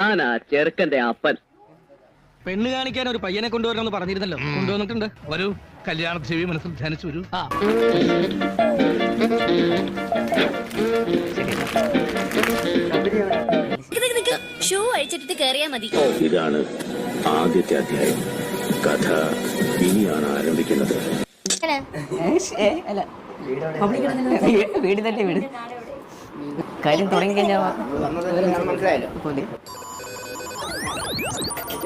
Anna ചെറുക്കന്റെ അപ്പൻ. പെണ്ണ് കാണിക്കാൻ ഒരു പയ്യനെ കൊണ്ടുവരണമെന്ന് പറഞ്ഞിരുന്നല്ലോ, കൊണ്ടുവന്നിട്ടുണ്ട്. വരൂ, കല്യാണ ചെവി മനസ്സിൽ ധ്യാനിച്ചു വരൂ. ആ ഷൂ അഴിച്ചിട്ട് കയറിയാ മതി. ഇതാണ് ആദ്യത്തെ അധ്യായം. കഥ ഇനിയാണ് ആരംഭിക്കുന്നത്. വീട് തന്നെ വീട് കാര്യം തുടങ്ങി കഴിഞ്ഞാൽ മനസ്സിലായല്ലോ.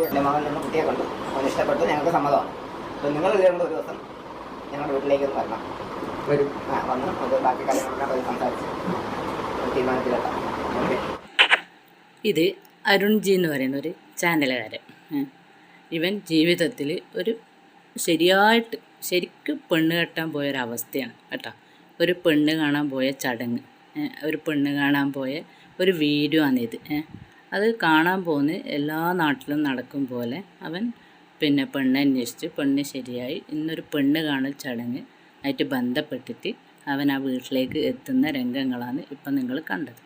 എൻ്റെ മകൻ നിന്ന് കുട്ടിയെ കണ്ടു, അവന് ഇഷ്ടപ്പെട്ടു, ഞങ്ങൾക്ക് സമ്മതമാണ്. അപ്പോൾ നിങ്ങൾ ഇതുകൊണ്ട് ഒരു ദിവസം ഞങ്ങളുടെ വീട്ടിലേക്ക് ഒന്ന് വരണം. വരും. വന്ന് നമുക്ക് ബാക്കി കാര്യങ്ങളൊക്കെ സംസാരിച്ച് തീരുമാനത്തിലെത്താം. ഓക്കെ. ഇത് അരുൺജി എന്ന് പറയുന്ന ഒരു ചാനലുകാരൻ. ഇവൻ ജീവിതത്തിൽ ഒരു ശരിക്കും പെണ്ണ് കെട്ടാൻ പോയൊരവസ്ഥയാണ് കേട്ടോ. ഒരു പെണ്ണ് കാണാൻ പോയ ചടങ്ങ്, ഒരു പെണ്ണ് കാണാൻ പോയ ഒരു വീഡിയോ ആണിത്. അത് കാണാൻ പോകുന്ന എല്ലാ നാട്ടിലും നടക്കും പോലെ അവൻ പെണ്ണ് അന്വേഷിച്ച് പെണ്ണ് ശരിയായി ഇന്നൊരു പെണ്ണ് കാണൽ ചടങ്ങ് ആയിട്ട് ബന്ധപ്പെട്ടിട്ട് അവൻ ആ വീട്ടിലേക്ക് എത്തുന്ന രംഗങ്ങളാണ് ഇപ്പം നിങ്ങൾ കണ്ടത്.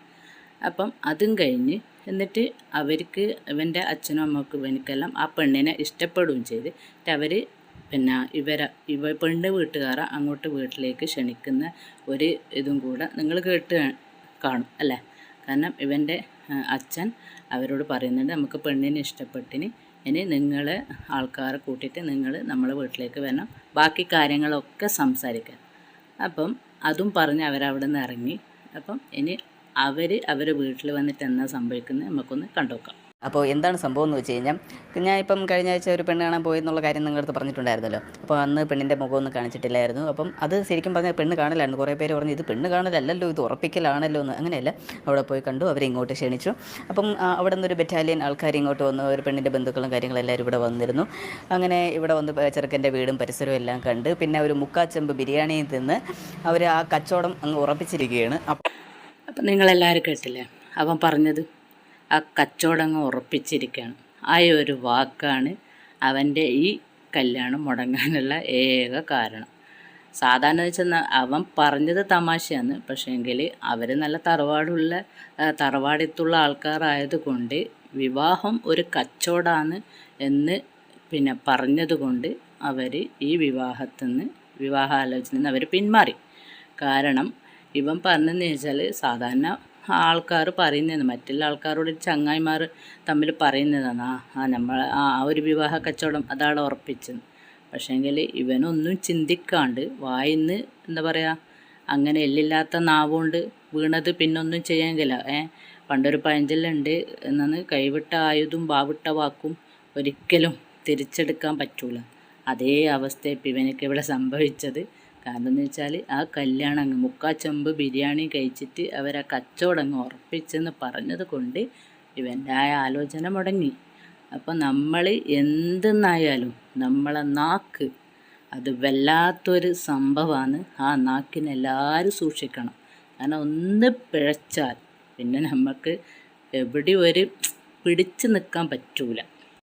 അപ്പം അതും കഴിഞ്ഞ് എന്നിട്ട് അവർക്ക് ഇവൻ്റെ അച്ഛനും അമ്മക്കും ഇവനിക്കെല്ലാം ആ പെണ്ണിനെ ഇഷ്ടപ്പെടുകയും ചെയ്ത് അവർ പെണ്ണ് വീട്ടുകാരെ അങ്ങോട്ട് വീട്ടിലേക്ക് ക്ഷണിക്കുന്ന ഒരു ഇതും കൂടെ നിങ്ങൾ കേട്ട് കാണും അല്ലേ. കാരണം ഇവൻ്റെ അച്ഛൻ അവരോട് പറയുന്നുണ്ട്, നമുക്ക് പെണ്ണിനെ ഇഷ്ടപ്പെട്ടിന്, ഇനി നിങ്ങളെ ആൾക്കാരെ കൂട്ടിയിട്ട് നിങ്ങൾ നമ്മളെ വീട്ടിലേക്ക് വരണം, ബാക്കി കാര്യങ്ങളൊക്കെ സംസാരിക്കാൻ. അപ്പം അതും പറഞ്ഞ് അവരവിടെ നിന്ന് ഇറങ്ങി. അപ്പം ഇനി അവരുടെ വീട്ടിൽ വന്നിട്ട് എന്താ സംഭവിക്കുന്നത് നമുക്കൊന്ന് കണ്ടുനോക്കാം. അപ്പോൾ എന്താണ് സംഭവം എന്ന് വെച്ച് കഴിഞ്ഞാൽ, ഞാൻ ഇപ്പം കഴിഞ്ഞ ആഴ്ച ഒരു പെണ്ണ് കാണാൻ പോയെന്നുള്ള കാര്യം നിങ്ങളുടെ അടുത്ത് പറഞ്ഞിട്ടുണ്ടായിരുന്നല്ലോ. അപ്പോൾ അന്ന് പെണ്ണിൻ്റെ മുഖമൊന്നും കാണിച്ചിട്ടില്ലായിരുന്നു. അപ്പം അത് ശരിക്കും പറഞ്ഞാൽ പെണ്ണ് കാണലായിരുന്നു. കുറേ പേര് പറഞ്ഞു ഇത് പെണ്ണ് കാണലല്ലല്ലോ, ഇത് ഉറപ്പിക്കലാണല്ലോ എന്ന്. അങ്ങനെയല്ല, അവിടെ പോയി കണ്ടു, അവരെ ഇങ്ങോട്ട് ക്ഷണിച്ചു. അപ്പം അവിടെ നിന്നൊരു ബറ്റാലിയൻ ആൾക്കാർ ഇങ്ങോട്ട് വന്നു, ഒരു പെണ്ണിൻ്റെ ബന്ധുക്കളും കാര്യങ്ങളെല്ലാവരും ഇവിടെ വന്നിരുന്നു. അങ്ങനെ ഇവിടെ വന്ന് ചെറുക്കൻ്റെ വീടും പരിസരവും എല്ലാം കണ്ട് പിന്നെ ഒരു മുക്കാച്ചെമ്പ് ബിരിയാണിയിൽ നിന്ന് അവർ ആ കച്ചവടം അങ്ങ് ഉറപ്പിച്ചിരിക്കുകയാണ്. അപ്പം നിങ്ങളെല്ലാവരും കേട്ടില്ലേ അവൻ പറഞ്ഞത്? ആ കച്ചവടം അങ്ങ് ഉറപ്പിച്ചിരിക്കുകയാണ്. ആ ഒരു വാക്കാണ് അവൻ്റെ ഈ കല്യാണം മുടങ്ങാനുള്ള ഏക കാരണം. സാധാരണ വെച്ചാൽ അവൻ പറഞ്ഞത് തമാശയാണ്, പക്ഷേങ്കിൽ അവർ നല്ല തറവാടിത്തുള്ള ആൾക്കാരായതുകൊണ്ട് വിവാഹം ഒരു കച്ചവടമാണ് എന്ന് പറഞ്ഞതുകൊണ്ട് അവർ ഈ വിവാഹാലോചനയിൽ നിന്ന് അവർ പിന്മാറി. കാരണം ഇവൻ പറഞ്ഞതെന്ന് വെച്ചാൽ സാധാരണ ആൾക്കാർ പറയുന്നതാണ്, മറ്റുള്ള ആൾക്കാരോട് ചങ്ങായിമാർ തമ്മിൽ പറയുന്നതാണ് നമ്മൾ ഒരു വിവാഹ കച്ചവടം അതാണ് ഉറപ്പിച്ചത്. പക്ഷേങ്കിൽ ഇവനൊന്നും ചിന്തിക്കാണ്ട് വായിന്ന് എന്താ പറയുക, അങ്ങനെ എല്ലില്ലാത്ത നാവുകൊണ്ട് വീണത് പിന്നൊന്നും ചെയ്യാൻ കഴിയില്ല. പണ്ടൊരു പഴഞ്ചൊല്ലുണ്ട്, എന്നാണ് കൈവിട്ട ആയുധം വാവിട്ട വാക്കും ഒരിക്കലും തിരിച്ചെടുക്കാൻ പറ്റൂല. അതേ അവസ്ഥ ഇപ്പം ഇവനൊക്കെ ഇവിടെ സംഭവിച്ചത്. കാരണം എന്ന് വെച്ചാൽ ആ കല്യാണം അങ്ങ് മുക്കാച്ചെമ്പ് ബിരിയാണി കഴിച്ചിട്ട് അവരാ കച്ചവടം അങ്ങ് ഉറപ്പിച്ചെന്ന് പറഞ്ഞത് കൊണ്ട് ഇവൻ്റെ ആ ആലോചന മുടങ്ങി. അപ്പം നമ്മൾ എന്തെന്നായാലും നമ്മളെ നാക്ക് അത് വല്ലാത്തൊരു സംഭവമാണ്. ആ നാക്കിനെ എല്ലാവരും സൂക്ഷിക്കണം. കാരണം ഒന്ന് പിഴച്ചാൽ പിന്നെ നമുക്ക് എവിടെ പിടിച്ചു നിൽക്കാൻ പറ്റൂല.